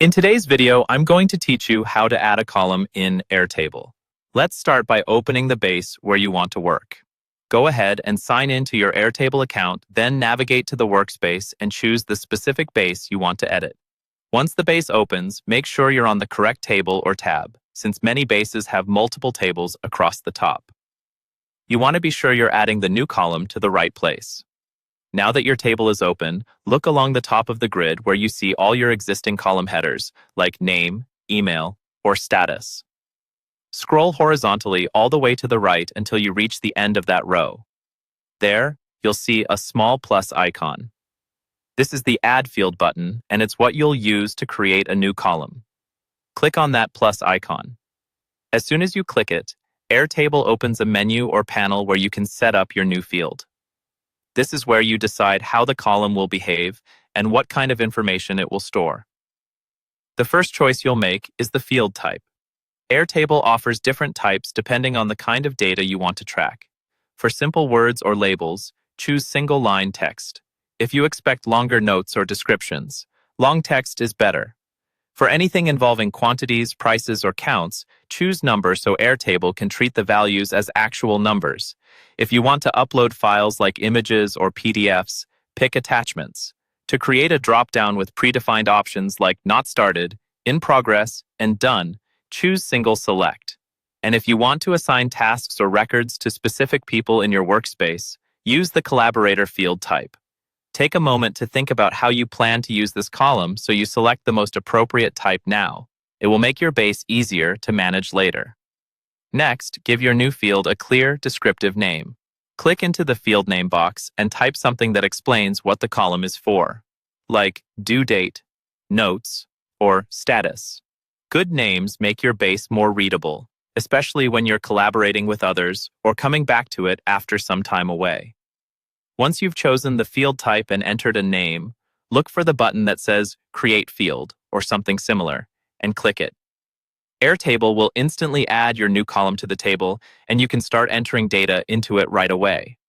In today's video, I'm going to teach you how to add a column in Airtable. Let's start by opening the base where you want to work. Go ahead and sign in to your Airtable account, then navigate to the workspace and choose the specific base you want to edit. Once the base opens, make sure you're on the correct table or tab, since many bases have multiple tables across the top. You want to be sure you're adding the new column to the right place. Now that your table is open, look along the top of the grid where you see all your existing column headers, like name, email, or status. Scroll horizontally all the way to the right until you reach the end of that row. There, you'll see a small plus icon. This is the Add Field button, and it's what you'll use to create a new column. Click on that plus icon. As soon as you click it, Airtable opens a menu or panel where you can set up your new field. This is where you decide how the column will behave and what kind of information it will store. The first choice you'll make is the field type. Airtable offers different types depending on the kind of data you want to track. For simple words or labels, choose single-line text. If you expect longer notes or descriptions, long text is better. For anything involving quantities, prices, or counts, choose number so Airtable can treat the values as actual numbers. If you want to upload files like images or PDFs, pick attachments. To create a drop-down with predefined options like Not Started, In Progress, and Done, choose Single Select. And if you want to assign tasks or records to specific people in your workspace, use the Collaborator field type. Take a moment to think about how you plan to use this column so you select the most appropriate type now. It will make your base easier to manage later. Next, give your new field a clear, descriptive name. Click into the field name box and type something that explains what the column is for, like due date, notes, or status. Good names make your base more readable, especially when you're collaborating with others or coming back to it after some time away. Once you've chosen the field type and entered a name, look for the button that says Create Field or something similar, and click it. Airtable will instantly add your new column to the table, and you can start entering data into it right away.